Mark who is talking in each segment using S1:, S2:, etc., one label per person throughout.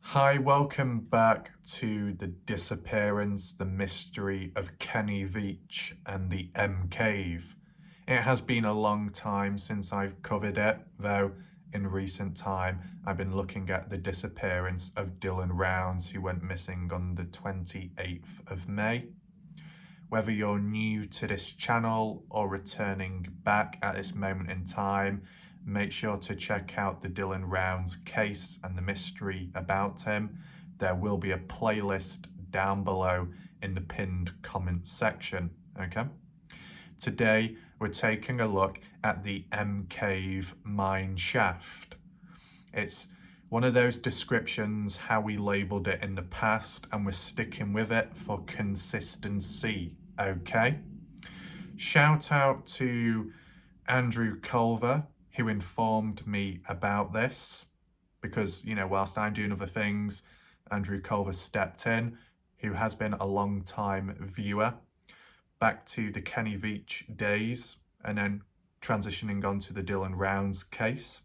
S1: Hi, welcome back to the disappearance, the mystery of Kenny Veach and the M Cave. It has been a long time since I've covered it, though in recent time I've been looking at the disappearance of Dylan Rounds, who went missing on the 28th of May. Whether you're new to this channel or returning back at this moment in time, make sure to check out the Dylan Rounds case and the mystery about him. There will be a playlist down below in the pinned comment section, okay? Today, we're taking a look at the M Cave Mineshaft. It's one of those descriptions how we labelled it in the past, and we're sticking with it for consistency, okay? Shout out to Andrew Culver, who informed me about this, because, you know, whilst I'm doing other things, Andrew Culver stepped in, who has been a long time viewer, back to the Kenny Veach days, and then transitioning on to the Dylan Rounds case.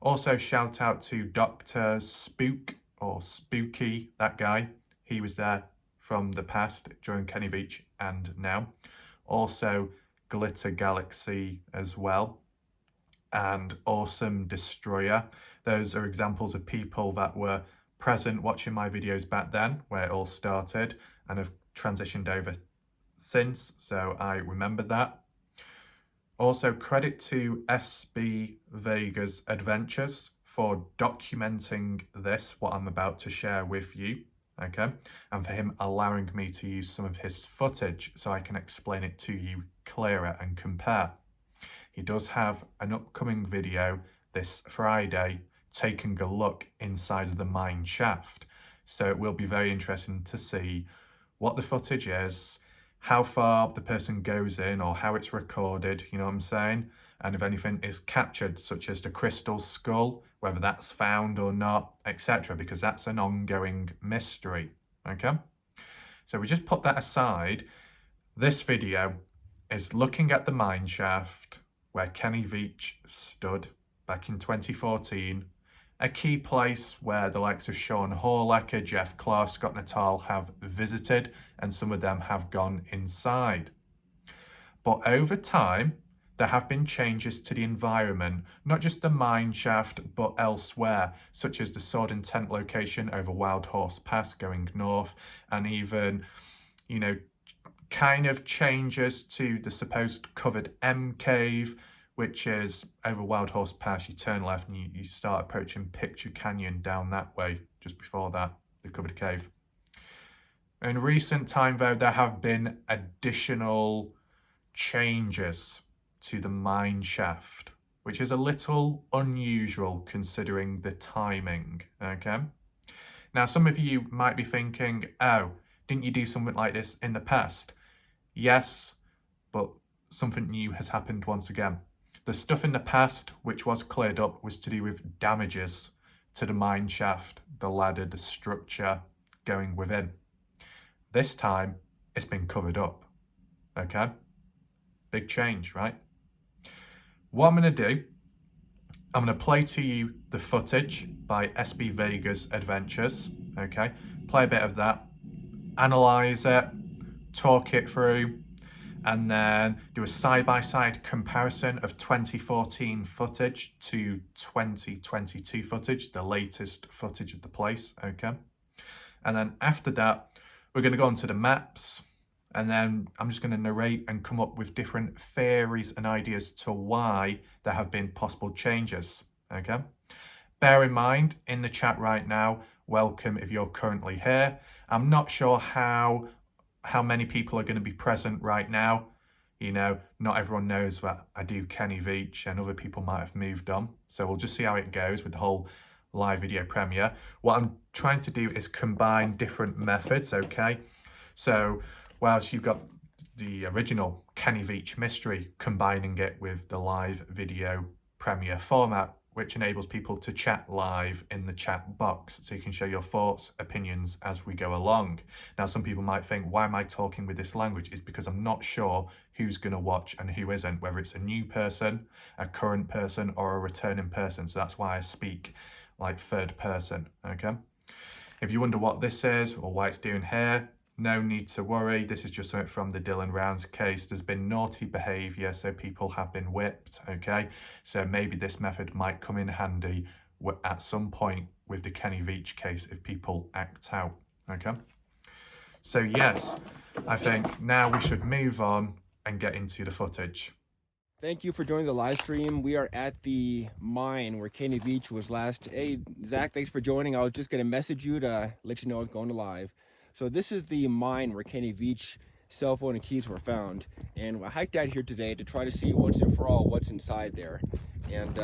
S1: Also shout out to Dr. Spook, or Spooky, that guy. He was there from the past during Kenny Veach and now. Also Glitter Galaxy as well, and Awesome Destroyer. Those are examples of people that were present watching my videos back then, where it all started, and have transitioned over since, so I remember that. Also, credit to SB Vega's Adventures for documenting this, what I'm about to share with you, okay? And for him allowing me to use some of his footage so I can explain it to you clearer and compare. He does have an upcoming video this Friday taking a look inside of the Mineshaft. So it will be very interesting to see what the footage is, how far the person goes in or how it's recorded, you know what I'm saying? And if anything is captured, such as the crystal skull, whether that's found or not, etc., because that's an ongoing mystery, okay? So we just put that aside. This video is looking at the Mineshaft, where Kenny Veach stood back in 2014, a key place where the likes of Sean Horlecker, Jeff Clark, Scott Natal have visited, and some of them have gone inside. But over time, there have been changes to the environment, not just the Mineshaft, but elsewhere, such as the Sword and Tent location over Wild Horse Pass going north, and even, you know, kind of changes to the supposed covered M Cave, which is over Wild Horse Pass. You turn left and you start approaching Picture Canyon down that way, just before that, the covered cave. In recent time, though, there have been additional changes to the Mineshaft, which is a little unusual considering the timing, okay? Now, some of you might be thinking, oh, didn't you do something like this in the past? Yes, but something new has happened once again. The stuff in the past, which was cleared up, was to do with damages to the Mineshaft, the ladder, the structure going within. This time, it's been covered up, okay? Big change, right? What I'm going to do, I'm going to play to you the footage by SB Vega's Adventures, okay? Play a bit of that, analyse it, talk it through, and then do a side-by-side comparison of 2014 footage to 2022 footage, the latest footage of the place, okay? And then after that, we're going to go on to the maps, and then I'm just going to narrate and come up with different theories and ideas to why there have been possible changes, okay? Bear in mind, in the chat right now, welcome if you're currently here. I'm not sure how many people are going to be present right now. You know, not everyone knows that I do Kenny Veach and other people might have moved on. So we'll just see how it goes with the whole live video premiere. What I'm trying to do is combine different methods, okay? So whilst you've got the original Kenny Veach mystery, combining it with the live video premiere format, which enables people to chat live in the chat box, so you can share your thoughts, opinions as we go along. Now, some people might think, why am I talking with this language? It's because I'm not sure who's going to watch and who isn't, whether it's a new person, a current person, or a returning person. So that's why I speak like third person, okay? If you wonder what this is or why it's doing here, no need to worry. This is just something from the Dylan Rounds case. There's been naughty behaviour, so people have been whipped, okay? So maybe this method might come in handy at some point with the Kenny Veach case if people act out, okay? So yes, I think now we should move on and get into the footage.
S2: Thank you for joining the live stream. We are at the mine where Kenny Veach was last. Hey, Zach, thanks for joining. I was just going to message you to let you know I was going to live. So this is the mine where Kenny Veach's cell phone and keys were found. And I hiked out here today to try to see once and for all what's inside there. And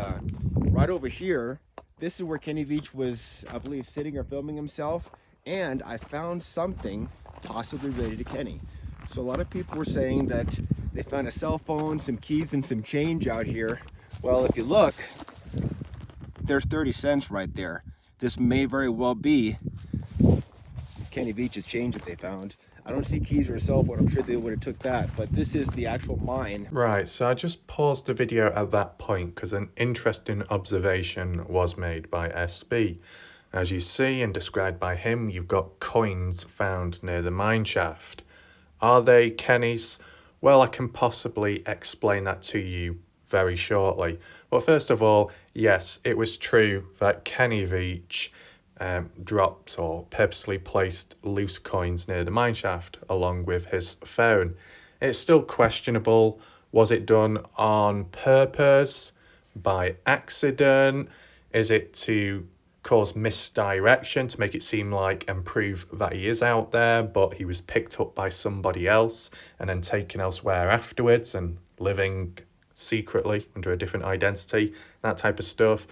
S2: right over here, this is where Kenny Veach was, I believe, sitting or filming himself. And I found something possibly related to Kenny. So a lot of people were saying that they found a cell phone, some keys, and some change out here. Well, if you look, there's 30 cents right there. This may very well be Kenny Veach's change that they found. I don't see keys or a cell phone. I'm sure they would have took that, but this is the actual mine.
S1: Right, so I just paused the video at that point because an interesting observation was made by SB. As you see and described by him, you've got coins found near the mineshaft. Are they Kenny's? Well, I can possibly explain that to you very shortly. But first of all, yes, it was true that Kenny Veach dropped or purposely placed loose coins near the mineshaft along with his phone. It's still questionable. Was it done on purpose? By accident? Is it to cause misdirection, to make it seem like and prove that he is out there, but he was picked up by somebody else and then taken elsewhere afterwards and living secretly under a different identity, that type of stuff.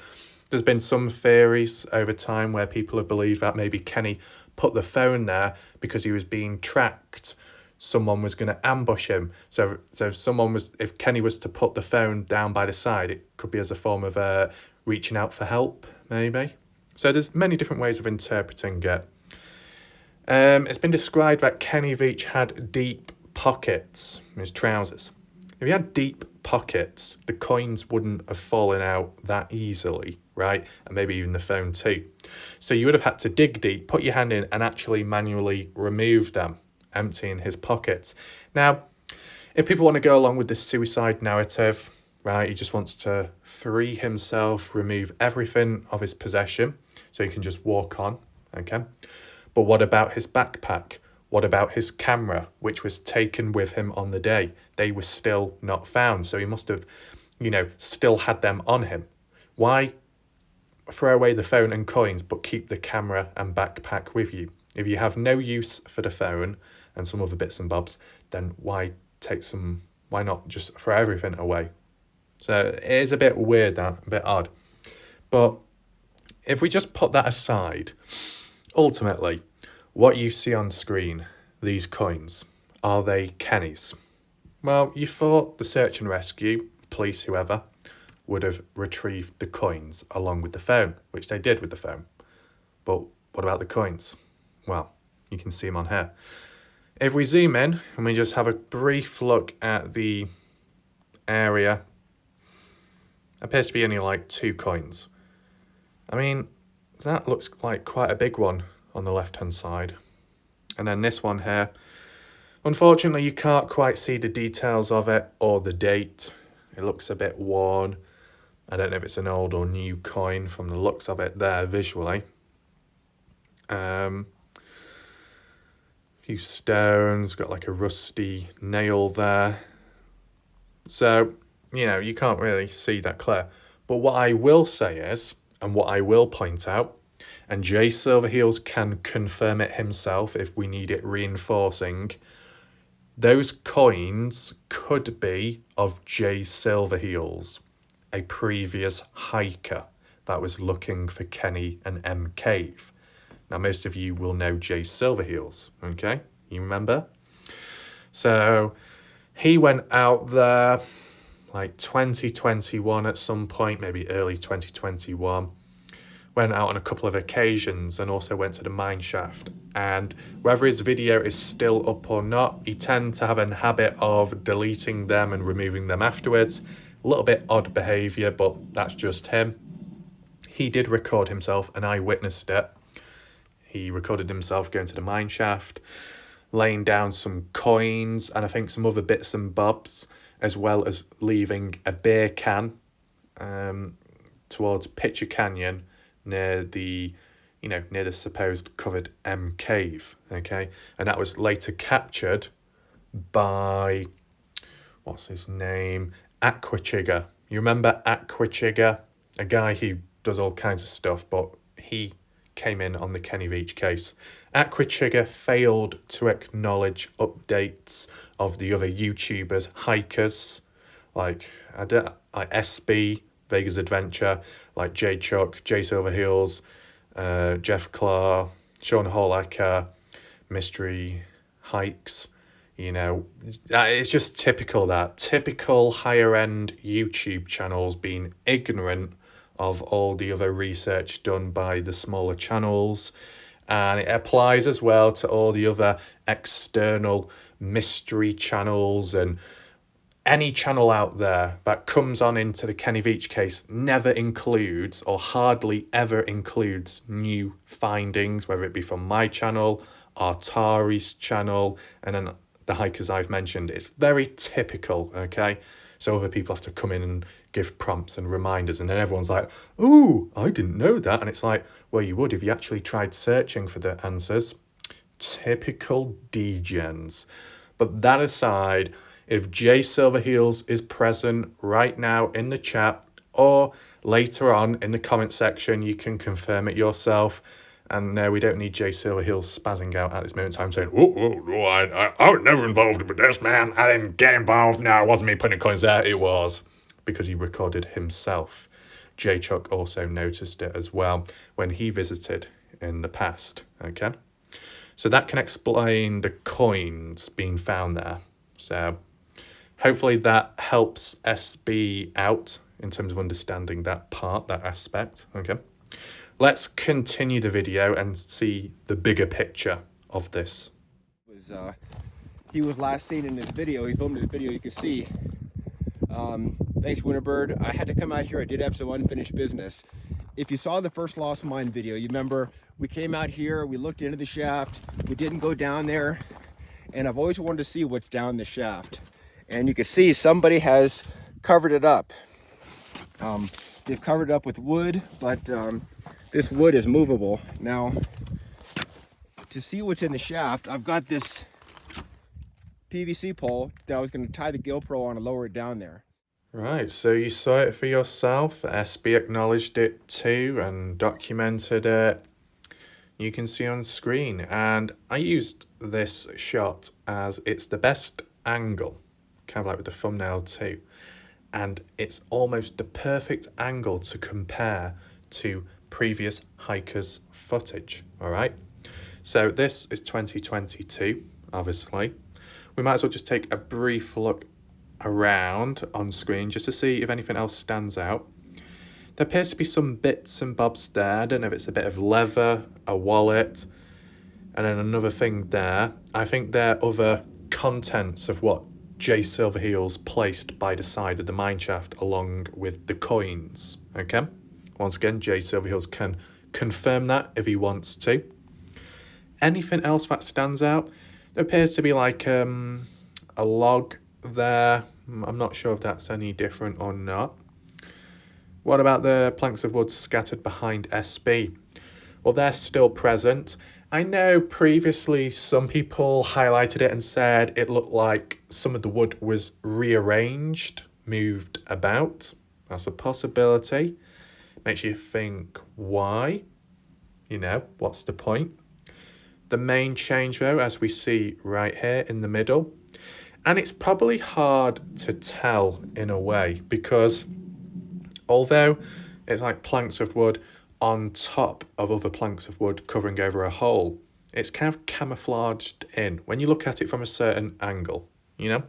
S1: There's been some theories over time where people have believed that maybe Kenny put the phone there because he was being tracked. Someone was going to ambush him. So if Kenny was to put the phone down by the side, it could be as a form of reaching out for help, maybe. So there's many different ways of interpreting it. It's been described that Kenny Veach had deep pockets in his trousers. If he had deep pockets, the coins wouldn't have fallen out that easily, right? And maybe even the phone too. So you would have had to dig deep, put your hand in and actually manually remove them, emptying his pockets. Now, if people want to go along with this suicide narrative, right, he just wants to free himself, remove everything of his possession so he can just walk on, okay? But what about his backpack? What about his camera, which was taken with him on the day? They were still not found. So he must have, still had them on him. Why throw away the phone and coins, but keep the camera and backpack with you? If you have no use for the phone and some other bits and bobs, then why not just throw everything away? So it is a bit weird, that, a bit odd. But if we just put that aside, ultimately, what you see on screen, these coins, are they Kenny's? Well, you thought the search and rescue, police, whoever, would have retrieved the coins along with the phone, which they did with the phone. But what about the coins? Well, you can see them on here. If we zoom in and we just have a brief look at the area, appears to be only like 2 coins. I mean, that looks like quite a big one on the left-hand side. And then this one here, unfortunately you can't quite see the details of it or the date. It looks a bit worn. I don't know if it's an old or new coin from the looks of it there visually. Few stones, got like a rusty nail there. So, you can't really see that clear. But what I will say is, And what I will point out, and Jay Silverheels can confirm it himself if we need it reinforcing, those coins could be of Jay Silverheels, a previous hiker that was looking for Kenny and M Cave. Now, most of you will know Jay Silverheels, okay? You remember? So he went out there like 2021 at some point, maybe early 2021. Went out on a couple of occasions and also went to the Mineshaft. And whether his video is still up or not, he tends to have a habit of deleting them and removing them afterwards. A little bit odd behaviour, but that's just him. He did record himself and I witnessed it. He recorded himself going to the Mineshaft, laying down some coins and I think some other bits and bobs, as well as leaving a beer can towards Pitcher Canyon near the supposed covered M Cave, okay? And that was later captured by, what's his name? Aquachigger. You remember Aquachigger? A guy who does all kinds of stuff, but he came in on the Kenny Veach case. Aquachigger failed to acknowledge updates of the other YouTubers, hikers, like SB, Vegas Adventure, like Jay Chuck, Jay Silverheels, Jeff Clark, Sean Hollacker, Mystery Hikes. You know, it's just typical higher end YouTube channels being ignorant of all the other research done by the smaller channels. And it applies as well to all the other external mystery channels, and any channel out there that comes on into the Kenny Veach case never includes or hardly ever includes new findings, whether it be from my channel, Artari's channel, and then the hikers I've mentioned. It's very typical, okay? So other people have to come in and give prompts and reminders, and then everyone's like, "Oh, I didn't know that." And it's like, well, you would if you actually tried searching for the answers. Typical degens. But that aside, if Jay Silverheels is present right now in the chat or later on in the comment section, you can confirm it yourself. And no, we don't need Jay Silverheels spazzing out at this moment in time saying, I was never involved with this, man. I didn't get involved. No, it wasn't me putting coins there. It was because he recorded himself. Jay Chuck also noticed it as well when he visited in the past, okay? So that can explain the coins being found there. So hopefully that helps SB out in terms of understanding that part, that aspect, okay? Let's continue the video and see the bigger picture of this.
S2: He was last seen in this video. He filmed this video, you can see. Thanks, Winterbird. I had to come out here. I did have some unfinished business. If you saw the first Lost Mine video, you remember we came out here, we looked into the shaft, we didn't go down there, and I've always wanted to see what's down the shaft. And you can see somebody has covered it up. They've covered it up with wood, but this wood is movable. Now, to see what's in the shaft, I've got this PVC pole that I was going to tie the GoPro on and lower it down there.
S1: Right, so you saw it for yourself. SB acknowledged it too and documented it. You can see on screen, and I used this shot as it's the best angle, kind of like with the thumbnail too, and it's almost the perfect angle to compare to previous hikers' footage. All right, so this is 2022, obviously. We might as well just take a brief look around on screen just to see if anything else stands out. There appears to be some bits and bobs there. I don't know if it's a bit of leather, a wallet, and then another thing there. I think they're other contents of what Jay Silverheels placed by the side of the mineshaft along with the coins, okay? Once again, Jay Silverheels can confirm that if he wants to. Anything else that stands out? There appears to be like a log there. I'm not sure if that's any different or not. What about the planks of wood scattered behind SB? Well, they're still present. I know previously some people highlighted it and said it looked like some of the wood was rearranged, moved about. That's a possibility. makes you think, why? You know, what's the point? The main change though, as we see right here in the middle, and it's probably hard to tell in a way because although it's like planks of wood on top of other planks of wood covering over a hole, it's kind of camouflaged in when you look at it from a certain angle, you know?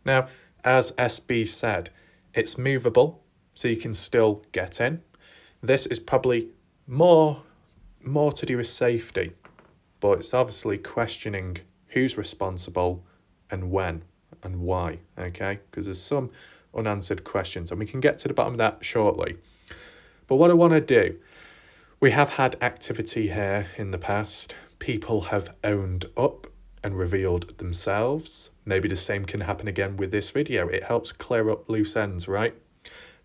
S1: Now, as SB said, it's movable, so you can still get in. This is probably more to do with safety, but it's obviously questioning who's responsible and when and why, okay? Because there's some unanswered questions, and we can get to the bottom of that shortly. But what I want to do, we have had activity here in the past. People have owned up and revealed themselves. Maybe the same can happen again with this video. It helps clear up loose ends, right?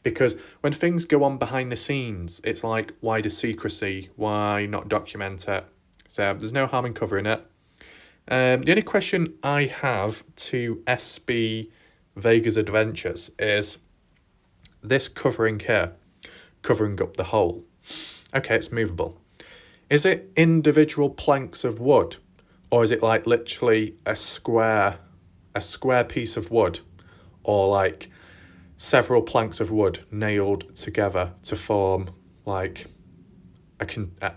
S1: Because when things go on behind the scenes, it's like, why the secrecy? Why not document it? So there's no harm in covering it. The only question I have to SB Vega's Adventures is this covering here, covering up the hole. Okay, it's movable. Is it individual planks of wood, or is it like literally a square piece of wood, or like several planks of wood nailed together to form like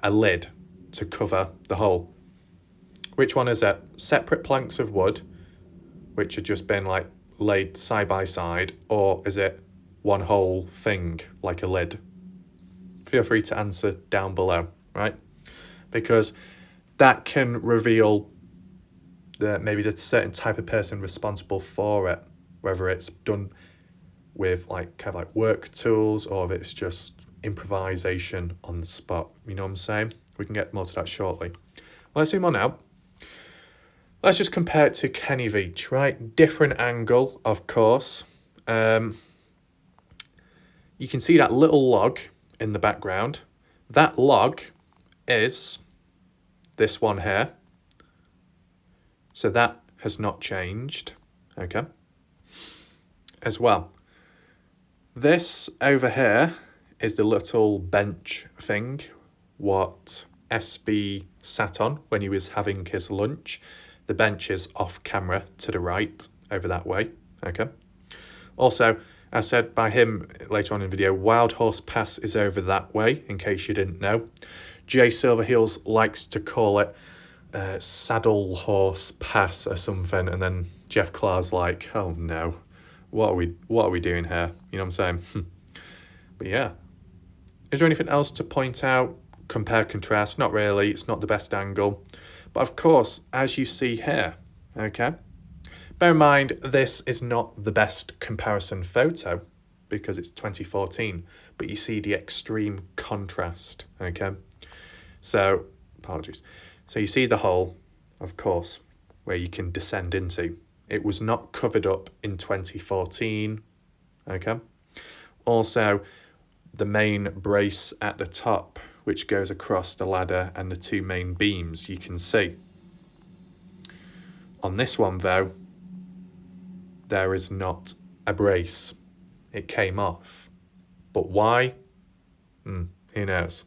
S1: a lid to cover the hole? Which one is it? Separate planks of wood, which have just been like laid side by side, or is it one whole thing like a lid? Feel free to answer down below, right? Because that can reveal maybe the certain type of person responsible for it, whether it's done with like kind of like work tools or if it's just improvisation on the spot. You know what I'm saying? We can get more to that shortly. Let's zoom on out. Let's just compare it to Kenny Veach, right? Different angle, of course. You can see that little log in the background. That log is this one here. So that has not changed, okay? As well. This over here is the little bench thing what SB sat on when he was having his lunch. The bench is off camera to the right, over that way, okay? Also, as said by him later on in the video, Wild Horse Pass is over that way, in case you didn't know. Jay Silverheels likes to call it Saddle Horse Pass or something, and then Jeff Clark's like, oh no, what are we doing here? You know what I'm saying? But yeah. Is there anything else to point out? Compare, contrast? Not really, it's not the best angle. But of course, as you see here, okay? Bear in mind, this is not the best comparison photo because it's 2014, but you see the extreme contrast, okay? So, apologies. So you see the hole, of course, where you can descend into. It was not covered up in 2014, okay? Also, the main brace at the top, which goes across the ladder and the two main beams, you can see. On this one, though, there is not a brace. It came off. But why? Who knows?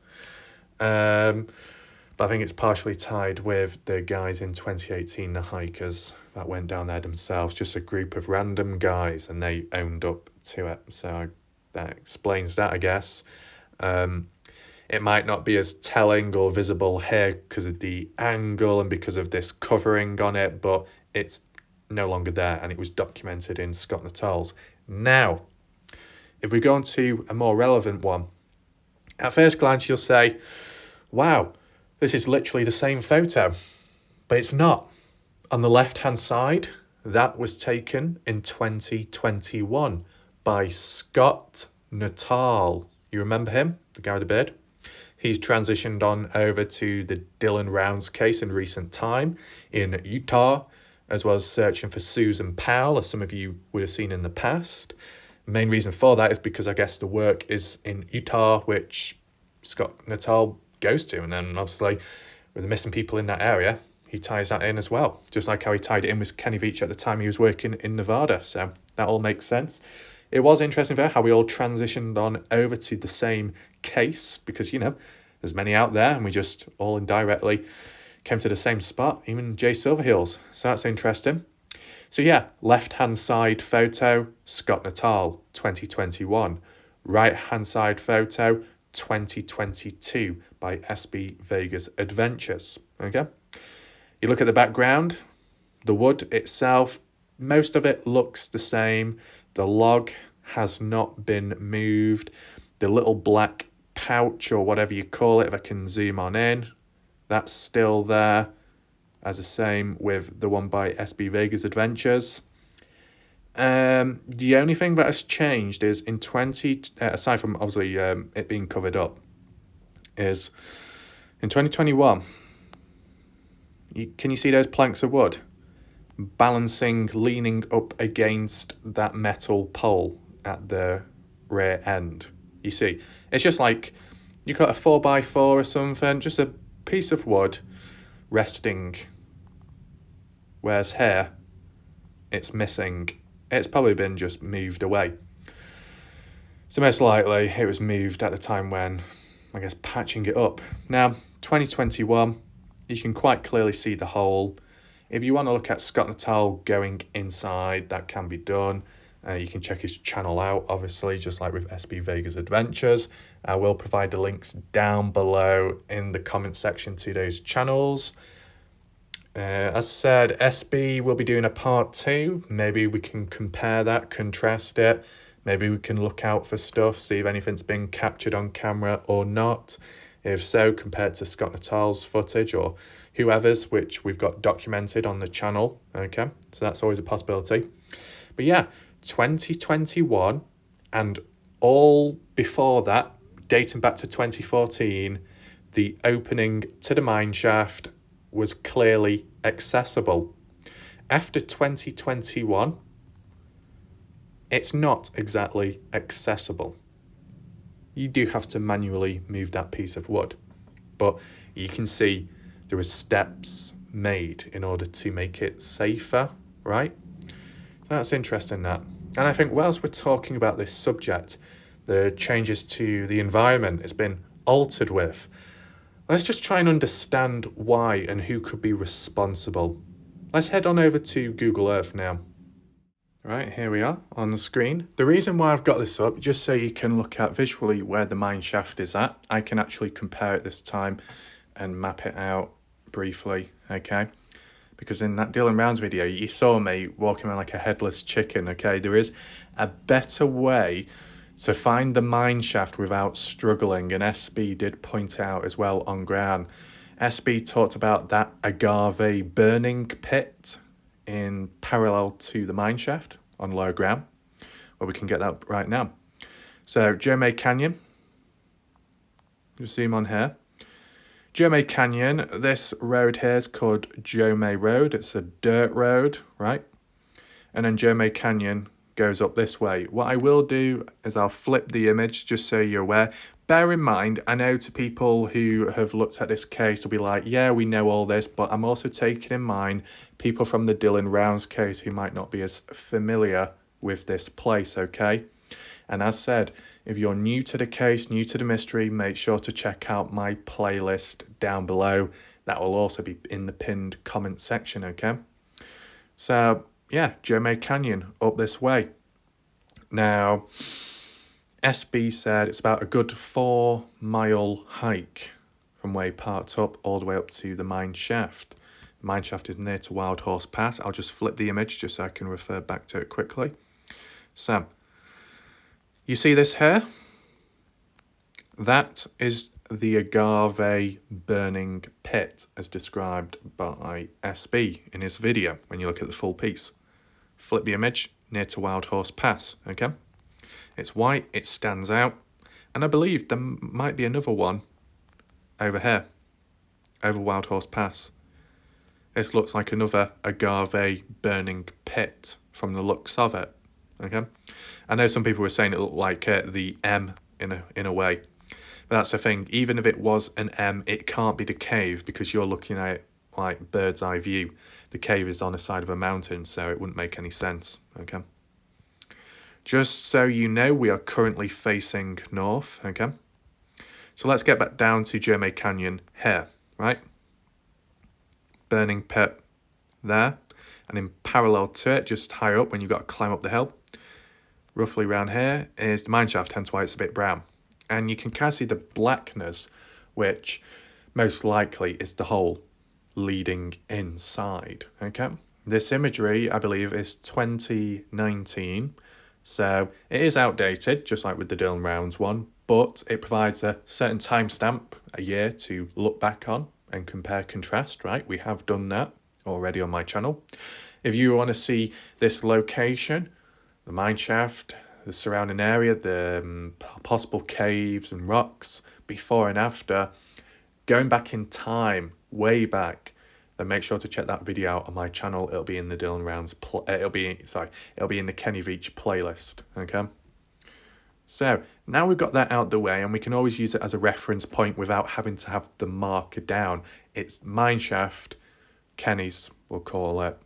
S1: But I think it's partially tied with the guys in 2018, the hikers that went down there themselves, just a group of random guys, and they owned up to it. So that explains that, I guess. It might not be as telling or visible here because of the angle and because of this covering on it, but it's no longer there, and it was documented in Scott Natal's. Now, if we go on to a more relevant one, at first glance you'll say, wow, this is literally the same photo, but it's not. On the left-hand side, that was taken in 2021 by Scott Natal. You remember him, the guy with the beard? He's transitioned on over to the Dylan Rounds case in recent time in Utah, as well as searching for Susan Powell, as some of you would have seen in the past. The main reason for that is because I guess the work is in Utah, which Scott Natal goes to, and then obviously with the missing people in that area, he ties that in as well, just like how he tied it in with Kenny Veach at the time he was working in Nevada. So that all makes sense. It was interesting though how we all transitioned on over to the same case because, you know, there's many out there and we just all indirectly came to the same spot, even Jay Silverheels. So that's interesting. So yeah, left-hand side photo, Scott Natal, 2021. Right-hand side photo, 2022 by SB Vegas Adventures. Okay. You look at the background, the wood itself, most of it looks the same. The log has not been moved. The little black pouch or whatever you call it, if I can zoom on in, that's still there, as the same with the one by SB Vegas Adventures. The only thing that has changed is in aside from obviously it being covered up, is in 2021, can you see those planks of wood balancing, leaning up against that metal pole at the rear end? You see, it's just like you got a 4x4 or something, just a piece of wood resting. Whereas here, it's missing. It's probably been just moved away. So most likely it was moved at the time when, I guess, patching it up. Now, 2021, you can quite clearly see the hole. If you want to look at Scott Natal going inside, that can be done. You can check his channel out, obviously, just like with SB Vegas Adventures. I will provide the links down below in the comment section to those channels. As said, SB will be doing a part 2. Maybe we can compare that, contrast it. Maybe we can look out for stuff, see if anything's been captured on camera or not. If so, compared to Scott Natal's footage or whoever's, which we've got documented on the channel. Okay, so that's always a possibility. But yeah, 2021 and all before that, dating back to 2014, the opening to the Mineshaft was clearly accessible. After 2021, it's not exactly accessible. You do have to manually move that piece of wood, but you can see there are steps made in order to make it safer, right? That's interesting, that. And I think whilst we're talking about this subject, the changes to the environment has been altered with, let's just try and understand why and who could be responsible. Let's head on over to Google Earth now. Right, here we are on the screen. The reason why I've got this up, just so you can look at visually where the mine shaft is at. I can actually compare it this time and map it out briefly, okay? Because in that Dylan Rounds video, you saw me walking around like a headless chicken, okay? There is a better way to find the mine shaft without struggling, and SB did point out as well on ground. SB talked about that agave burning pit in parallel to the mine shaft on low ground, where we can get that right now. So Jeremy Canyon, just zoom on here. Jeremy Canyon, this road here is called Jeremy Road. It's a dirt road, right? And then Jeremy Canyon goes up this way. What I will do is I'll flip the image just so you're aware. Bear in mind, I know to people who have looked at this case will be like, yeah, we know all this, but I'm also taking in mind people from the Dylan Rounds case who might not be as familiar with this place, okay? And as said, if you're new to the case, new to the mystery, make sure to check out my playlist down below. That will also be in the pinned comment section, okay? So, yeah, Jeremy Canyon up this way. Now, SB said it's about a good 4-mile hike from where he parked up all the way up to the mine shaft. The mine shaft is near to Wild Horse Pass. I'll just flip the image just so I can refer back to it quickly. So, you see this here? That is the agave burning pit as described by SB in his video when you look at the full piece. Flip the image, near to Wild Horse Pass, okay? It's white, it stands out, and I believe there might be another one over here, over Wild Horse Pass. This looks like another agave burning pit from the looks of it, okay? I know some people were saying it looked like the M in a way, but that's the thing. Even if it was an M, it can't be the cave because you're looking at it like bird's eye view. The cave is on the side of a mountain, so it wouldn't make any sense, okay? Just so you know, we are currently facing north, okay? So let's get back down to Jerme Canyon here, right? Burning pit there. And in parallel to it, just higher up when you've got to climb up the hill, roughly around here, is the mineshaft, hence why it's a bit brown. And you can kind of see the blackness, which most likely is the hole leading inside, okay? This imagery, I believe, is 2019, so it is outdated, just like with the Dylan Rounds one, but it provides a certain timestamp, a year, to look back on and compare contrast, right? We have done that already on my channel. If you want to see this location, the mineshaft, the surrounding area, the possible caves and rocks, before and after, going back in time, way back, then make sure to check that video out on my channel. It'll be in the Dylan Rounds, it'll be in the Kenny Veach playlist, okay? So now we've got that out the way, and we can always use it as a reference point without having to have the marker down. It's mineshaft, Kenny's, we'll call it,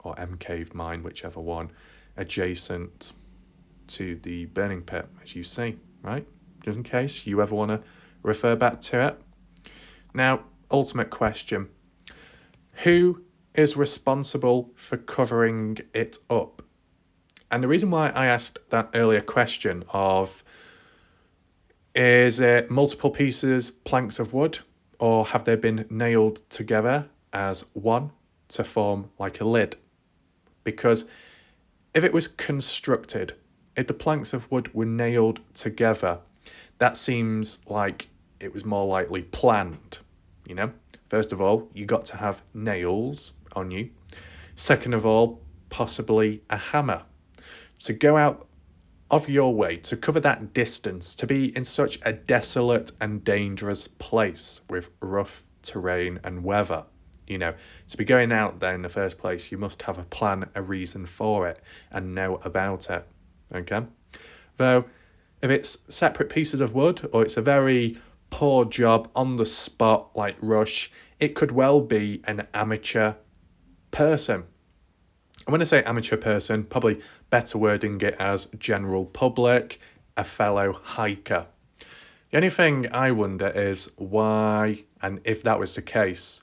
S1: or M Cave mine, whichever one, adjacent to the burning pit, as you see, right? Just in case you ever want to refer back to it. Now, ultimate question. Who is responsible for covering it up? And the reason why I asked that earlier question of, is it multiple pieces, planks of wood, or have they been nailed together as one to form like a lid? Because if it was constructed, if the planks of wood were nailed together, that seems like it was more likely planned, you know? First of all, you got to have nails on you. Second of all, possibly a hammer. To go out of your way to cover that distance, to be in such a desolate and dangerous place with rough terrain and weather, you know, to be going out there in the first place, you must have a plan, a reason for it, and know about it, okay? Though, if it's separate pieces of wood, or it's a very poor job on the spot like rush, it could well be an amateur person. And when I say amateur person, probably better wording it as general public, a fellow hiker. The only thing I wonder is why, and if that was the case,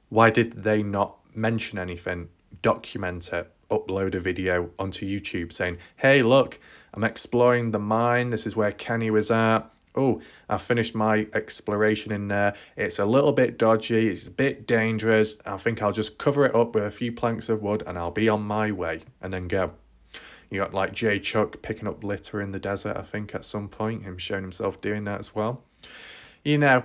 S1: why did they not mention anything, document it, upload a video onto YouTube saying, hey, look, I'm exploring the mine, this is where Kenny was at. Oh, I finished my exploration in there. It's a little bit dodgy, it's a bit dangerous. I think I'll just cover it up with a few planks of wood and I'll be on my way, and then go. You got like Jay Chuck picking up litter in the desert, I think, at some point, him showing himself doing that as well. You know,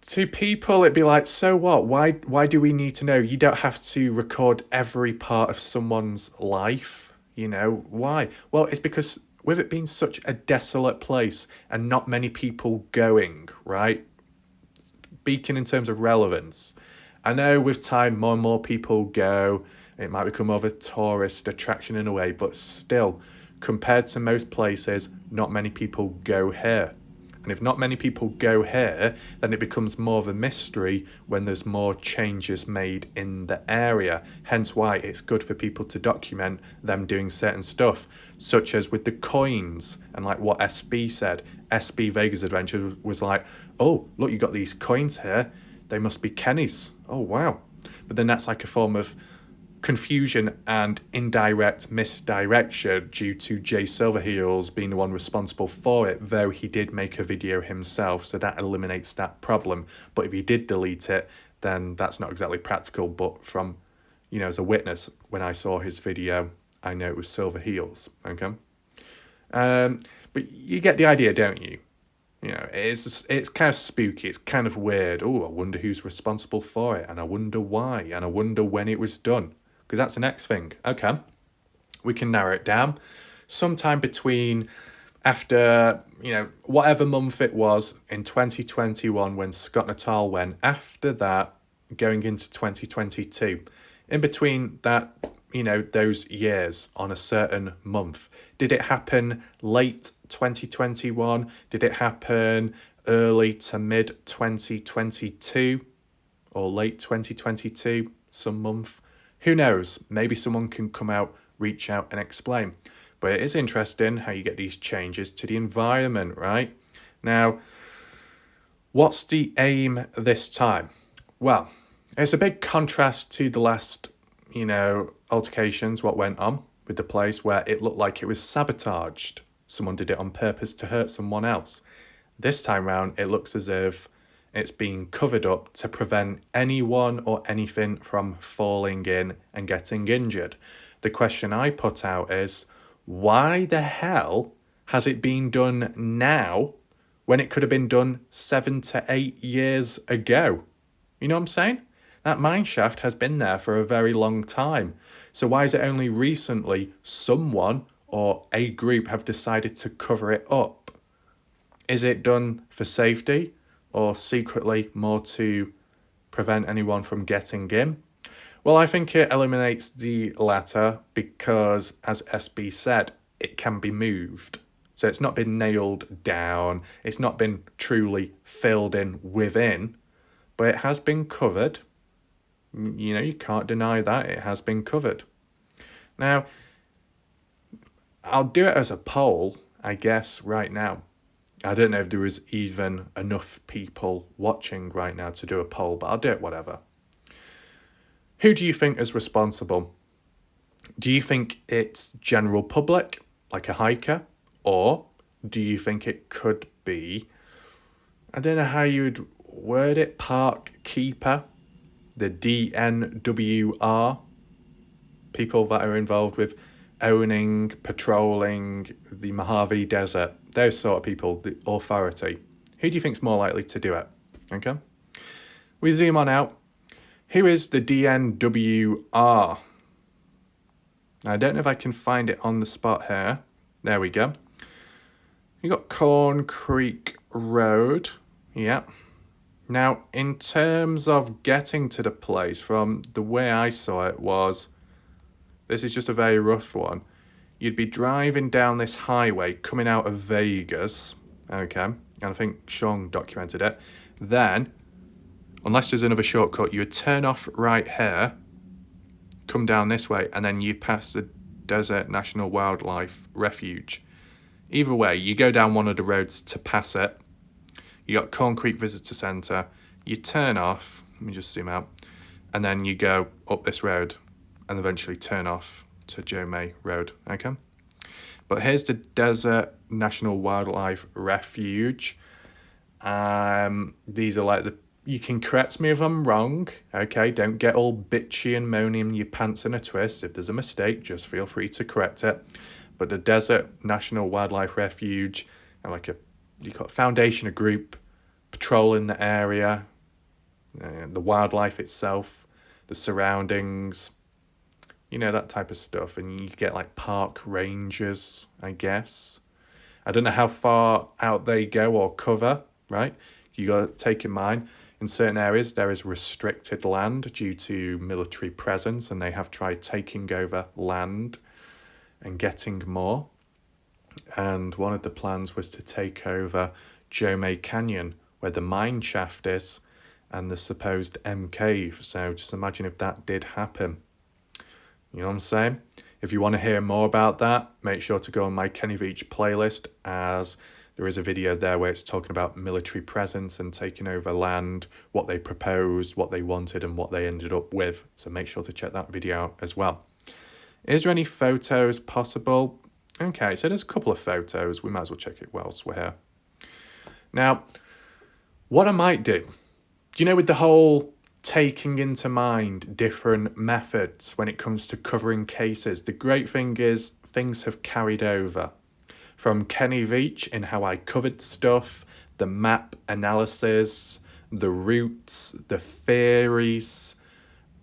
S1: to people, it'd be like, so what? Why do we need to know? You don't have to record every part of someone's life, you know? Why? Well, it's because with it being such a desolate place and not many people going, right? Speaking in terms of relevance, I know with time more and more people go, it might become more of a tourist attraction in a way, but still, compared to most places, not many people go here. And if not many people go here, then it becomes more of a mystery when there's more changes made in the area. Hence why it's good for people to document them doing certain stuff, such as with the coins and like what SB said. SB Vegas Adventure was like, oh, look, you got these coins here. They must be Kenny's. Oh, wow. But then that's like a form of confusion and indirect misdirection due to Jay Silverheels being the one responsible for it, though he did make a video himself, so that eliminates that problem. But if he did delete it, then that's not exactly practical. But from, you know, as a witness, when I saw his video, I know it was Silverheels, okay? But you get the idea, don't you? You know, it's kind of spooky, it's kind of weird. Oh, I wonder who's responsible for it, and I wonder why, and I wonder when it was done. Because that's the next thing. Okay, we can narrow it down. Sometime between after, you know, whatever month it was in 2021 when Scott Natal went, after that, going into 2022. In between that, you know, those years on a certain month. Did it happen late 2021? Did it happen early to mid 2022? Or late 2022, some month? Who knows? Maybe someone can come out, reach out and explain. But it is interesting how you get these changes to the environment, right? Now, what's the aim this time? Well, it's a big contrast to the last, altercations, what went on with the place where it looked like it was sabotaged. Someone did it on purpose to hurt someone else. This time round, it looks as if it's being covered up to prevent anyone or anything from falling in and getting injured. The question I put out is, why the hell has it been done now when it could have been done 7 to 8 years ago? You know what I'm saying? That mineshaft has been there for a very long time. So why is it only recently someone or a group have decided to cover it up? Is it done for safety or secretly more to prevent anyone from getting in? Well, I think it eliminates the latter because, as SB said, it can be moved. So it's not been nailed down, it's not been truly filled in within, but it has been covered. You can't deny that, it has been covered. Now, I'll do it as a poll, I guess, right now. I don't know if there is even enough people watching right now to do a poll, but I'll do it whatever. Who do you think is responsible? Do you think it's general public, like a hiker? Or do you think it could be, I don't know how you would word it, park keeper, the DNWR, people that are involved with owning, patrolling the Mojave Desert, those sort of people, the authority. Who do you think's more likely to do it? Okay. We zoom on out. Who is the DNWR? I don't know if I can find it on the spot here. There we go. You got Corn Creek Road. Yeah. Now, in terms of getting to the place, from the way I saw it was, this is just a very rough one. You'd be driving down this highway coming out of Vegas. Okay. And I think Sean documented it. Then, unless there's another shortcut, you would turn off right here, come down this way, and then you pass the Desert National Wildlife Refuge. Either way, you go down one of the roads to pass it. You got Corn Creek Visitor Centre. You turn off, let me just zoom out, and then you go up this road and eventually turn off to Joe May Road, okay? But here's the Desert National Wildlife Refuge. These are like you can correct me if I'm wrong, okay? Don't get all bitchy and moaning in your pants in a twist. If there's a mistake, just feel free to correct it. But the Desert National Wildlife Refuge, you got a foundation, a group, patrolling the area, the wildlife itself, the surroundings, that type of stuff. And you get like park rangers, I guess. I don't know how far out they go or cover, right? You got to take in mind, in certain areas, there is restricted land due to military presence, and they have tried taking over land and getting more. And one of the plans was to take over Joe May Canyon, where the mine shaft is, and the supposed M cave. So just imagine if that did happen. You know what I'm saying? If you want to hear more about that, make sure to go on my Kenny Veach playlist, as there is a video there where it's talking about military presence and taking over land, what they proposed, what they wanted, and what they ended up with. So make sure to check that video out as well. Is there any photos possible? Okay, so there's a couple of photos. We might as well check it whilst we're here. Now, what I might do, with the whole taking into mind different methods when it comes to covering cases, the great thing is things have carried over. From Kenny Veach in how I covered stuff, the map analysis, the routes, the theories,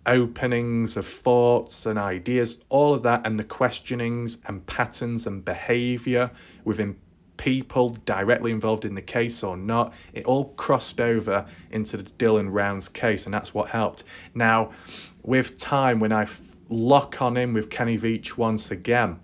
S1: openings of thoughts and ideas, all of that, and the questionings and patterns and behaviour within people directly involved in the case or not, it all crossed over into the Dylan Rounds case, and that's what helped. Now, with time, when I lock on in with Kenny Veach once again,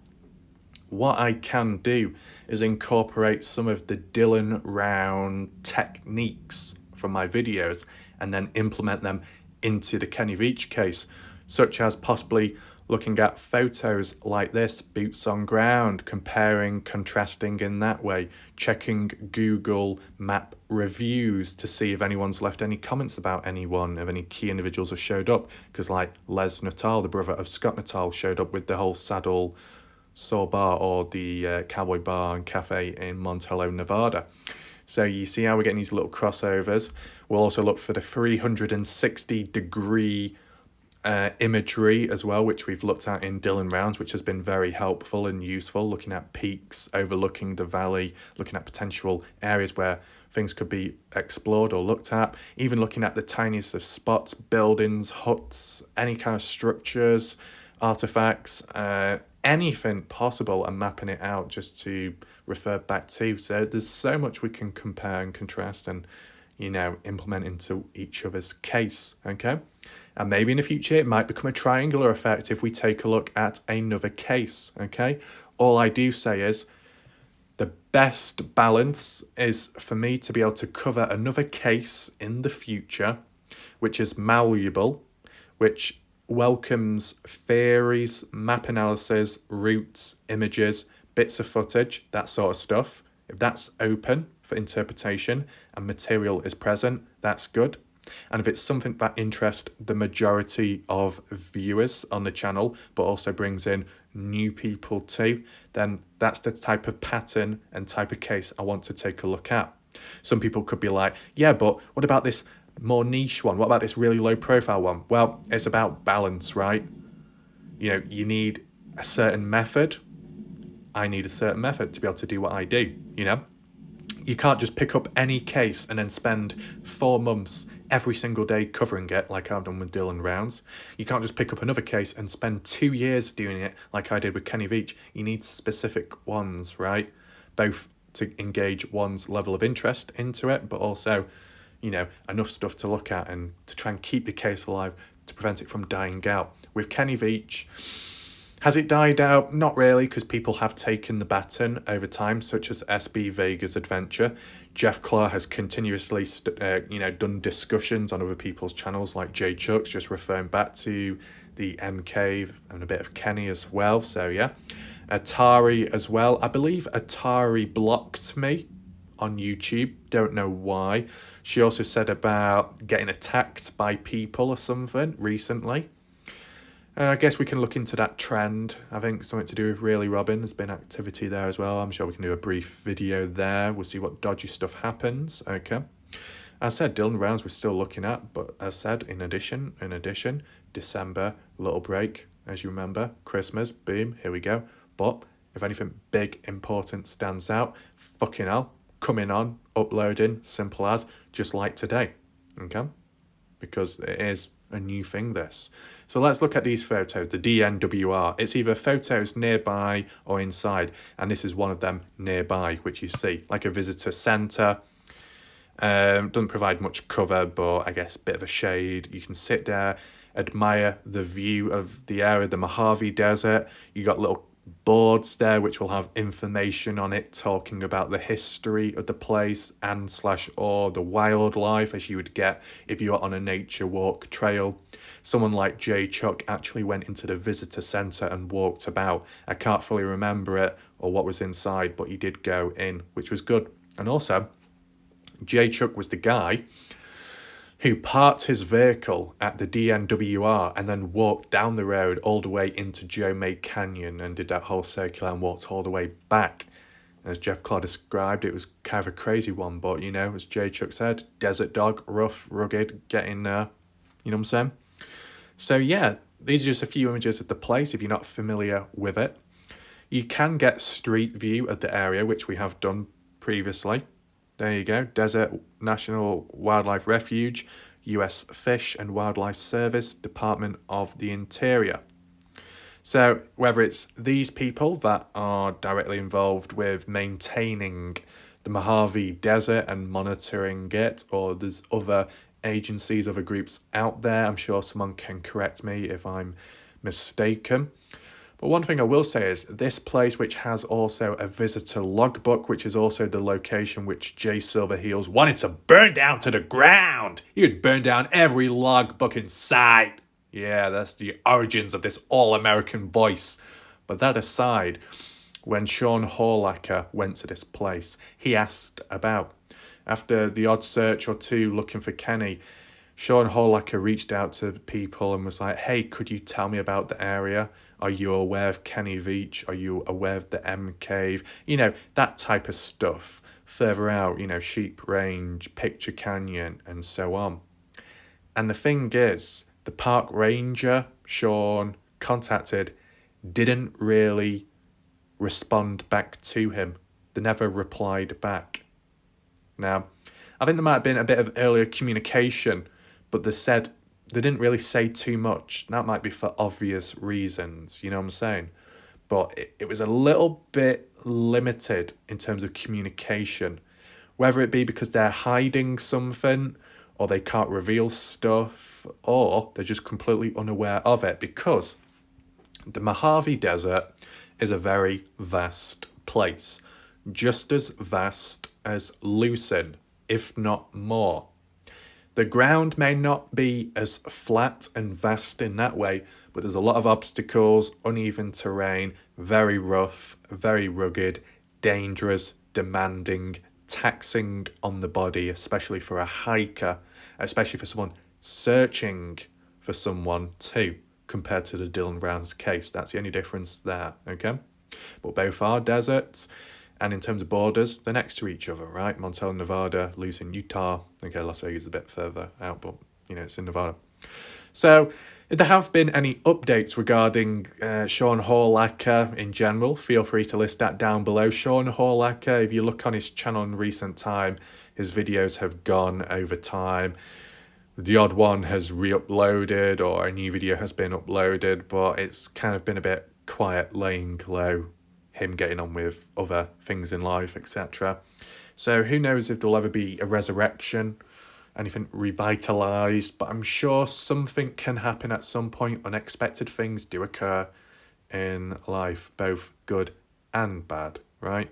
S1: what I can do is incorporate some of the Dylan Round techniques from my videos and then implement them into the Kenny Veach case, such as possibly looking at photos like this, boots on ground, comparing, contrasting in that way, checking Google Map reviews to see if anyone's left any comments about anyone, if any key individuals have showed up, because like Les Nuttall, the brother of Scott Nuttall, showed up with the whole Saddle Saw Bar, or the Cowboy Bar and Cafe in Montello, Nevada. So you see how we're getting these little crossovers. We'll also look for the 360-degree imagery as well, which we've looked at in Dylan Rounds, which has been very helpful and useful, looking at peaks overlooking the valley, looking at potential areas where things could be explored or looked at, even looking at the tiniest of spots, buildings, huts, any kind of structures, artifacts, anything possible, and mapping it out just to refer back to. So there's so much we can compare and contrast and, implement into each other's case, okay? And maybe in the future it might become a triangular effect if we take a look at another case, okay? All I do say is the best balance is for me to be able to cover another case in the future, which is malleable, which welcomes theories, map analysis, routes, images, bits of footage, that sort of stuff. If that's open for interpretation and material is present, that's good. And if it's something that interests the majority of viewers on the channel, but also brings in new people too, then that's the type of pattern and type of case I want to take a look at. Some people could be like, yeah, but what about this more niche one? What about this really low profile one? Well, it's about balance, right? You need a certain method. I need a certain method to be able to do what I do, You can't just pick up any case and then spend 4 months every single day covering it like I've done with Dylan Rounds. You can't just pick up another case and spend 2 years doing it like I did with Kenny Veach. You need specific ones, right? Both to engage one's level of interest into it, but also, enough stuff to look at and to try and keep the case alive to prevent it from dying out. With Kenny Veach, has it died out? Not really, because people have taken the baton over time, such as SB Vega's adventure. Jeff Clark has continuously, done discussions on other people's channels, like Jay Chuck's, just referring back to the M Cave and a bit of Kenny as well. So yeah, Atari as well. I believe Atari blocked me on YouTube. Don't know why. She also said about getting attacked by people or something recently. I guess we can look into that trend. I think something to do with Really Robin. There's been activity there as well. I'm sure we can do a brief video there. We'll see what dodgy stuff happens. Okay. As I said, Dylan Rounds we're still looking at, but as I said, in addition, December, little break, as you remember, Christmas, boom, here we go. But if anything big, important stands out, fucking hell, coming on, uploading, simple as, just like today. Okay. Because it is a new thing, this. So let's look at these photos, the DNWR. It's either photos nearby or inside, and this is one of them nearby, which you see, like a visitor centre. Doesn't provide much cover, but I guess a bit of a shade. You can sit there, admire the view of the area, the Mojave Desert. You got little boards there which will have information on it talking about the history of the place and or the wildlife as you would get if you were on a nature walk trail. Someone like Jay Chuck actually went into the visitor centre and walked about. I can't fully remember it or what was inside, but he did go in, which was good. And also, Jay Chuck was the guy who parked his vehicle at the DNWR and then walked down the road all the way into Joe May Canyon and did that whole circular and walked all the way back. As Jeff Clark described, it was kind of a crazy one, but, as Jay Chuck said, desert dog, rough, rugged, getting there. You know what I'm saying? So, yeah, these are just a few images of the place if you're not familiar with it. You can get street view of the area, which we have done previously. There you go, Desert National Wildlife Refuge, US Fish and Wildlife Service, Department of the Interior. So whether it's these people that are directly involved with maintaining the Mojave Desert and monitoring it, or there's other agencies, other groups out there, I'm sure someone can correct me if I'm mistaken. But one thing I will say is this place, which has also a visitor logbook, which is also the location which Jay Silverheels wanted to burn down to the ground. He would burn down every logbook in sight. Yeah, that's the origins of this all-American voice. But that aside, when Sean Horlacher went to this place, he asked about. After the odd search or two looking for Kenny, Sean Horlacher reached out to people and was like, hey, could you tell me about the area? Are you aware of Kenny Veach? Are you aware of the M Cave? You know, that type of stuff. Further out, you know, Sheep Range, Picture Canyon, and so on. And the thing is, the park ranger Sean contacted didn't really respond back to him. They never replied back. Now, I think there might have been a bit of earlier communication, but they didn't really say too much. That might be for obvious reasons, you know what I'm saying? But it was a little bit limited in terms of communication, whether it be because they're hiding something or they can't reveal stuff or they're just completely unaware of it, because the Mojave Desert is a very vast place, just as vast as Lucin, if not more. The ground may not be as flat and vast in that way, but there's a lot of obstacles, uneven terrain, very rough, very rugged, dangerous, demanding, taxing on the body, especially for a hiker, especially for someone searching for someone too, compared to the Dylan Brown's case. That's the only difference there, okay? But both are deserts. And in terms of borders, they're next to each other, right? Montana, Nevada, Lucin, Utah. Okay, Las Vegas is a bit further out, but, you know, it's in Nevada. So, if there have been any updates regarding Sean Horlacher in general, feel free to list that down below. Sean Horlacher, if you look on his channel in recent time, his videos have gone over time. The odd one has re-uploaded or a new video has been uploaded, but it's kind of been a bit quiet, laying low, him getting on with other things in life, etc. So who knows if there'll ever be a resurrection, anything revitalized, but I'm sure something can happen at some point. Unexpected things do occur in life, both good and bad, right?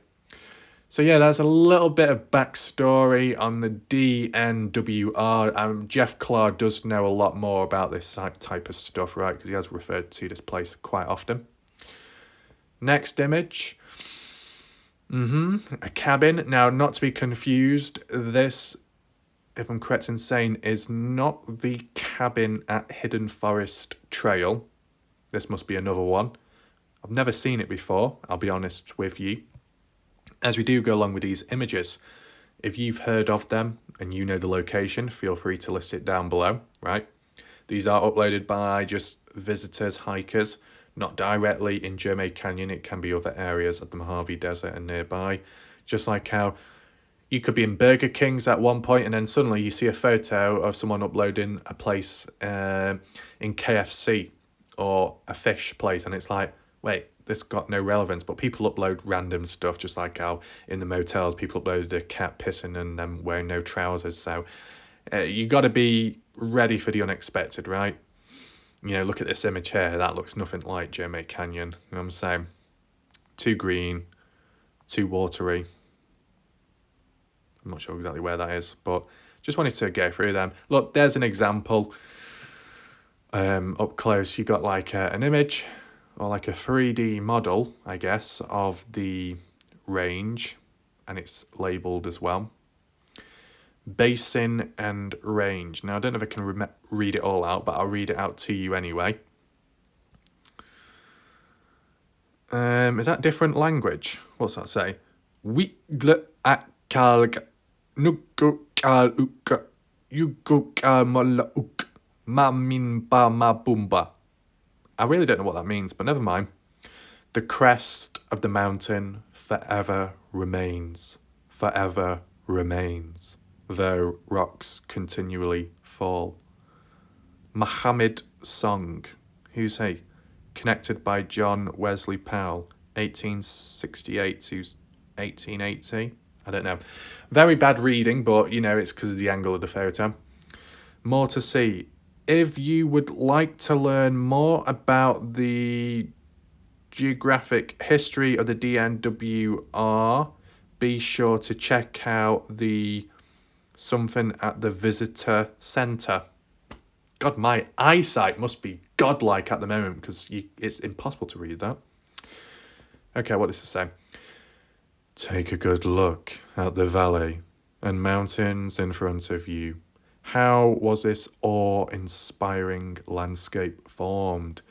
S1: So yeah, that's a little bit of backstory on the DNWR. Jeff Clark does know a lot more about this type of stuff, right? Because he has referred to this place quite often. Next image. A cabin. Now, not to be confused, this, if I'm correct in saying, is not the cabin at Hidden Forest Trail. This must be another one. I've never seen it before, I'll be honest with you. As we do go along with these images, if you've heard of them and you know the location, feel free to list it down below, right? These are uploaded by just visitors, hikers, not directly in Jeremy Canyon. It can be other areas of the Mojave Desert and nearby. Just like how you could be in Burger King's at one point and then suddenly you see a photo of someone uploading a place in KFC or a fish place, and it's like, wait, this got no relevance. But people upload random stuff, just like how in the motels people uploaded a cat pissing and them wearing no trousers. So you got to be ready for the unexpected, right? You know, look at this image here. That looks nothing like Jeremy Canyon. You know what I'm saying? Too green, too watery. I'm not sure exactly where that is, but just wanted to go through them. Look, there's an example. Up close, you got like an image or like a 3D model, I guess, of the range, and it's labeled as well. Basin and range. Now, I don't know if I can read it all out, but I'll read it out to you anyway. Is that different language? What's that say? I really don't know what that means, but never mind. The crest of the mountain forever remains. Forever remains. Though rocks continually fall. Muhammad Song. Who's he? Connected by John Wesley Powell, 1868 to 1880. I don't know. Very bad reading, but, you know, it's because of the angle of the photo. More to see. If you would like to learn more about the geographic history of the DNWR, be sure to check out the Something at the Visitor Centre God, my eyesight must be godlike at the moment because it's impossible to read that. Okay, what does it say? Take a good look at the valley and mountains in front of you. How was this awe-inspiring landscape formed?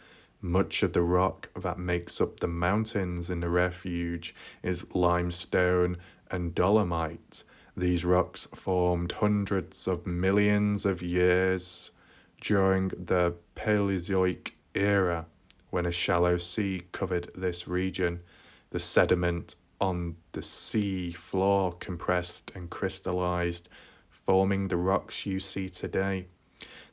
S1: Much of the rock that makes up the mountains in the refuge is limestone and dolomite. These rocks formed hundreds of millions of years during the Paleozoic era, when a shallow sea covered this region. The sediment on the sea floor compressed and crystallized, forming the rocks you see today.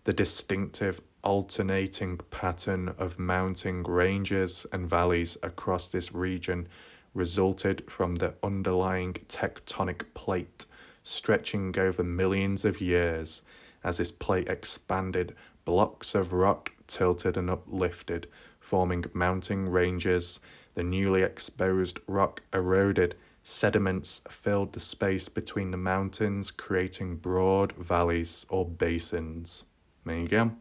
S1: The distinctive alternating pattern of mountain ranges and valleys across this region resulted from the underlying tectonic plate stretching over millions of years. As this plate expanded, blocks of rock tilted and uplifted, forming mountain ranges. The newly exposed rock eroded. Sediments filled the space between the mountains, creating broad valleys or basins. There you go.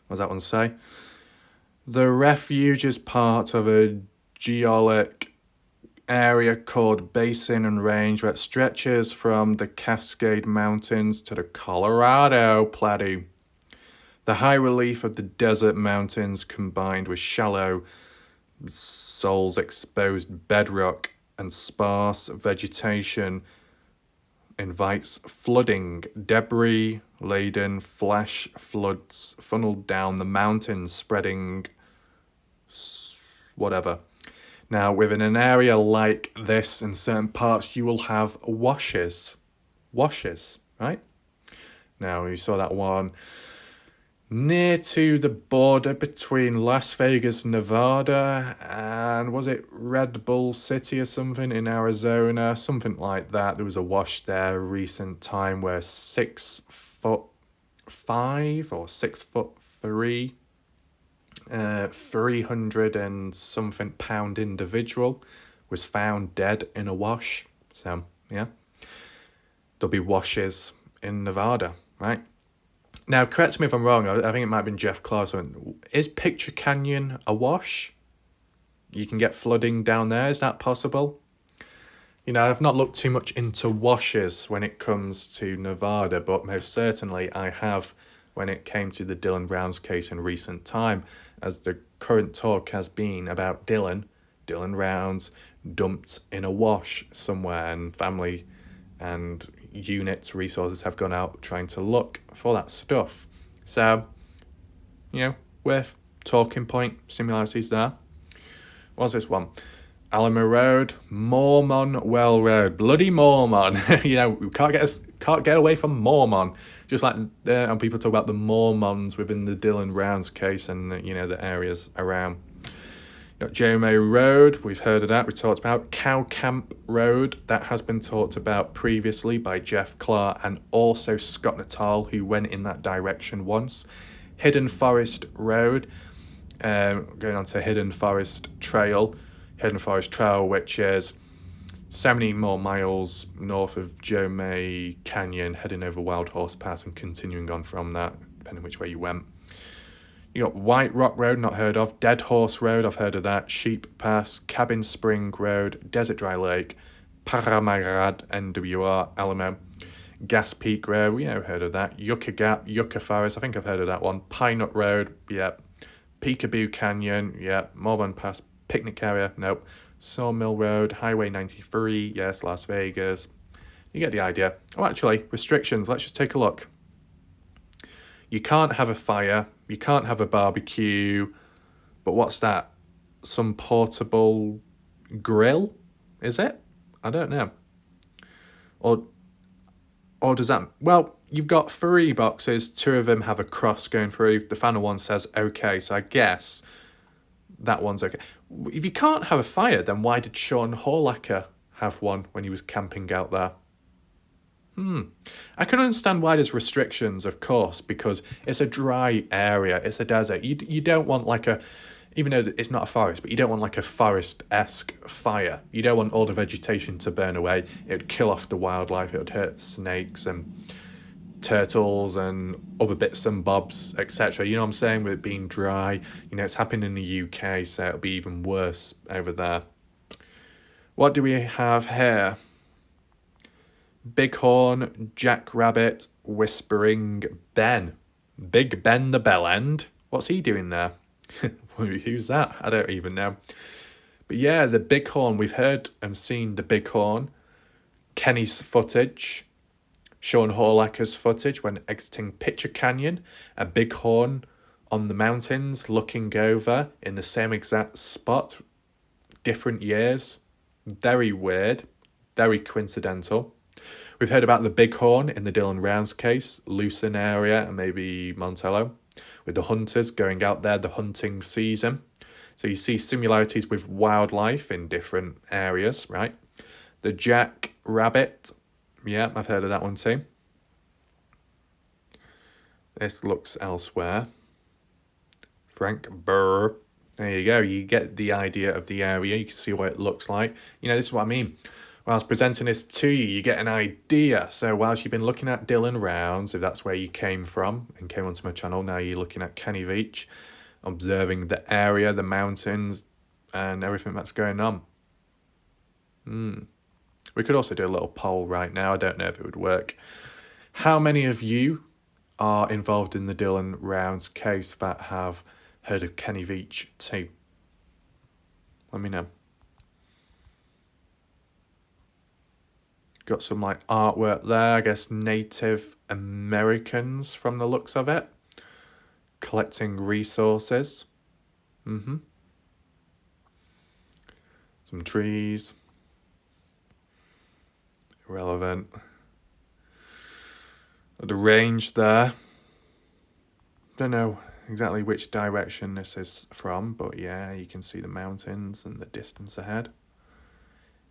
S1: What does that one say? The refuge is part of a geologic area called Basin and Range that stretches from the Cascade Mountains to the Colorado Plateau. The high relief of the desert mountains combined with shallow soils exposed bedrock and sparse vegetation invites flooding. Debris-laden flash floods funneled down the mountains, spreading whatever. Now, within an area like this, in certain parts, you will have washes. Washes, right? Now, you saw that one near to the border between Las Vegas, Nevada, and was it Red Bull City or something in Arizona? Something like that. There was a wash there recent time where 6'5" or 6'3", 300 and something pound individual was found dead in a wash. So, yeah. There'll be washes in Nevada, right? Now, correct me if I'm wrong, I think it might have been Jeff Clarkson. Is Picture Canyon a wash? You can get flooding down there, is that possible? You know, I've not looked too much into washes when it comes to Nevada, but most certainly I have when it came to the Dylan Brown's case in recent time, as the current talk has been about Dylan Brown's dumped in a wash somewhere, and family and units, resources have gone out trying to look for that stuff. So, you know, worth talking point, similarities there. What's this one? Alamo Road, Mormon Well Road, bloody Mormon. You know, we can't get away from Mormon. Just like and people talk about the Mormons within the Dylan Brown's case and you know the areas around. Got Jomay Road, we've heard of that, we talked about. Cow Camp Road, that has been talked about previously by Jeff Clark and also Scott Natal, who went in that direction once. Hidden Forest Road, going on to Hidden Forest Trail, which is so many more miles north of Jomay Canyon, heading over Wild Horse Pass and continuing on from that, depending which way you went. You got White Rock Road, not heard of. Dead Horse Road, I've heard of that. Sheep Pass, Cabin Spring Road, Desert Dry Lake, Paramarad, NWR, Alamo. Gas Peak Road, you know, heard of that. Yucca Gap, Yucca Forest, I think I've heard of that one. Pine Nut Road, yep. Peekaboo Canyon, yep. Mormon Pass, Picnic Area, nope. Sawmill Road, Highway 93, yes, Las Vegas. You get the idea. Oh, actually, restrictions, let's just take a look. You can't have a fire, you can't have a barbecue, but what's that? Some portable grill, is it? I don't know. Or does that... Well, you've got 3 boxes, 2 of them have a cross going through. The final one says okay, so I guess that one's okay. If you can't have a fire, then why did Sean Horlacher have one when he was camping out there? I can understand why there's restrictions, of course, because it's a dry area, it's a desert. You don't want like a, even though it's not a forest, but you don't want like a forest-esque fire. You don't want all the vegetation to burn away. It would kill off the wildlife, it would hurt snakes and turtles and other bits and bobs, etc. You know what I'm saying? With it being dry, you know, it's happening in the UK, so it'll be even worse over there. What do we have here? Bighorn, Jackrabbit, Whispering Ben. Big Ben the Bellend. What's he doing there? Who's that? I don't even know. But yeah, the bighorn, we've heard and seen the bighorn. Kenny's footage. Sean Horlacker's footage when exiting Pitcher Canyon. A bighorn on the mountains looking over in the same exact spot. Different years. Very weird. Very coincidental. We've heard about the bighorn in the Dylan Rounds case, Lucin area and maybe Montello, with the hunters going out there the hunting season. So you see similarities with wildlife in different areas, right? The jackrabbit, yeah, I've heard of that one too. This looks elsewhere. Frank Burr. There you go. You get the idea of the area. You can see what it looks like. You know, this is what I mean. Whilst presenting this to you, you get an idea. So whilst you've been looking at Dylan Rounds, if that's where you came from and came onto my channel, now you're looking at Kenny Veach, observing the area, the mountains, and everything that's going on. We could also do a little poll right now. I don't know if it would work. How many of you are involved in the Dylan Rounds case that have heard of Kenny Veach too? Let me know. Got some like artwork there, I guess Native Americans from the looks of it. Collecting resources. Some trees. Irrelevant. The range there. Don't know exactly which direction this is from, but yeah, you can see the mountains and the distance ahead.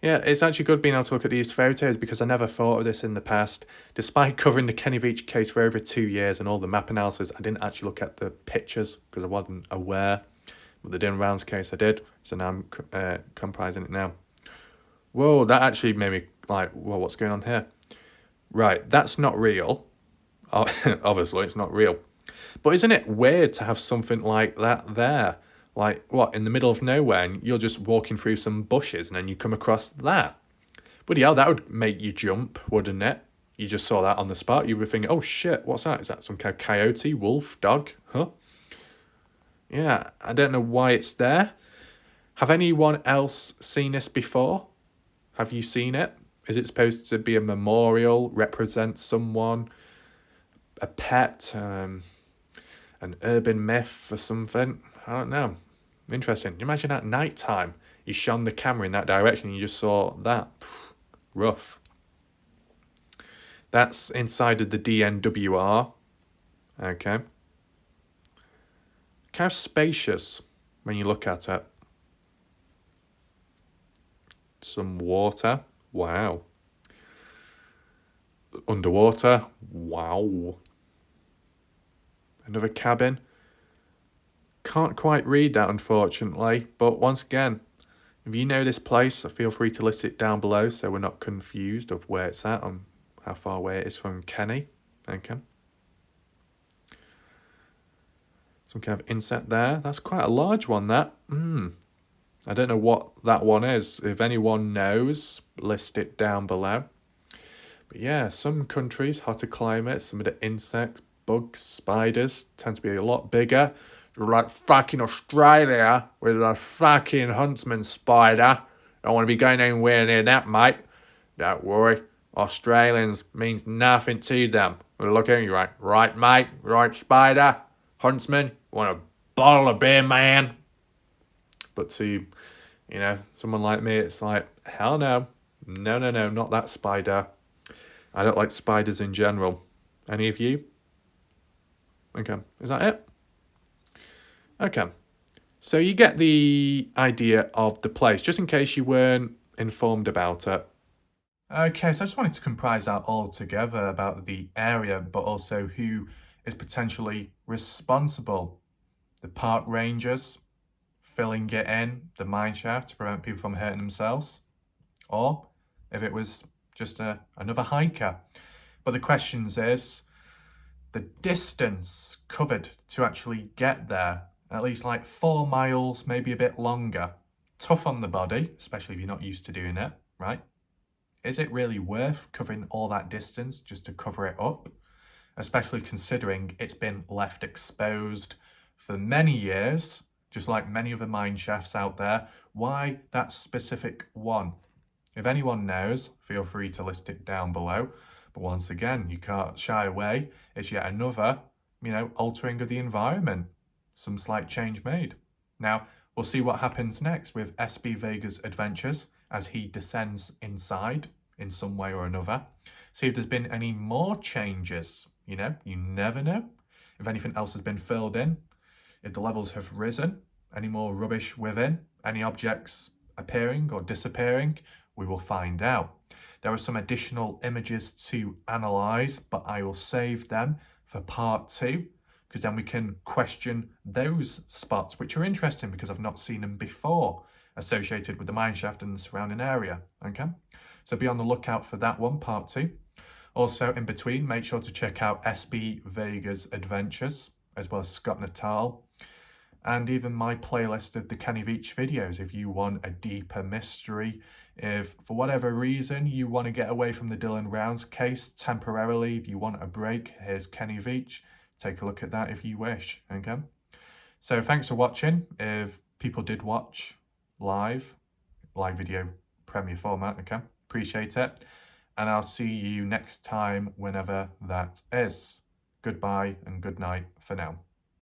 S1: Yeah, it's actually good being able to look at these photos because I never thought of this in the past. Despite covering the Kenny Veach case for over 2 years and all the map analysis, I didn't actually look at the pictures because I wasn't aware. But the Dylan Rounds case I did, so now I'm comprising it now. Whoa, that actually made me like, whoa, what's going on here? Right, that's not real. Obviously, it's not real. But isn't it weird to have something like that there? Like, what, in the middle of nowhere, and you're just walking through some bushes and then you come across that? Bloody hell, that would make you jump, wouldn't it? You just saw that on the spot. You were thinking, oh shit, what's that? Is that some kind of coyote, wolf, dog? Huh? Yeah, I don't know why it's there. Have anyone else seen this before? Have you seen it? Is it supposed to be a memorial, represent someone, a pet, an urban myth or something? I don't know. Interesting. Imagine at night time, you shone the camera in that direction and you just saw that. Rough. That's inside of the DNWR. Okay. Kind of spacious when you look at it. Some water. Wow. Underwater. Wow. Another cabin. Can't quite read that, unfortunately. But once again, if you know this place, feel free to list it down below so we're not confused of where it's at and how far away it is from Kenny. Okay. Some kind of insect there. That's quite a large one, that. I don't know what that one is. If anyone knows, list it down below. But yeah, some countries, hotter climates, some of the insects, bugs, spiders tend to be a lot bigger. Like fucking Australia with a fucking huntsman spider. Don't want to be going anywhere near that, mate. Don't worry. Australians means nothing to them. Well, look at you, right, mate? Right, spider? Huntsman? Want a bottle of beer, man? But to, someone like me, it's like, hell no. No, not that spider. I don't like spiders in general. Any of you? Okay, is that it? Okay, so you get the idea of the place, just in case you weren't informed about it. Okay, so I just wanted to comprise that all together about the area, but also who is potentially responsible. The park rangers filling it in, the mineshaft to prevent people from hurting themselves, or if it was just another hiker. But the questions is, the distance covered to actually get there, at least like 4 miles, maybe a bit longer. Tough on the body, especially if you're not used to doing it, right? Is it really worth covering all that distance just to cover it up? Especially considering it's been left exposed for many years, just like many other mine shafts out there. Why that specific one? If anyone knows, feel free to list it down below. But once again, you can't shy away. It's yet another, altering of the environment. Some slight change made. Now, we'll see what happens next with SB Vega's adventures as he descends inside in some way or another. See if there's been any more changes. You never know. If anything else has been filled in, if the levels have risen, any more rubbish within, any objects appearing or disappearing, we will find out. There are some additional images to analyse, but I will save them for part 2, because then we can question those spots, which are interesting because I've not seen them before, associated with the mineshaft and the surrounding area, okay? So be on the lookout for that one, part 2. Also, in between, make sure to check out SB Vega's adventures, as well as Scott Natal, and even my playlist of the Kenny Veach videos if you want a deeper mystery. If, for whatever reason, you want to get away from the Dylan Rounds case temporarily, if you want a break, here's Kenny Veach. Take a look at that if you wish, okay? So thanks for watching. If people did watch live video premiere format, okay? Appreciate it. And I'll see you next time, whenever that is. Goodbye and good night for now.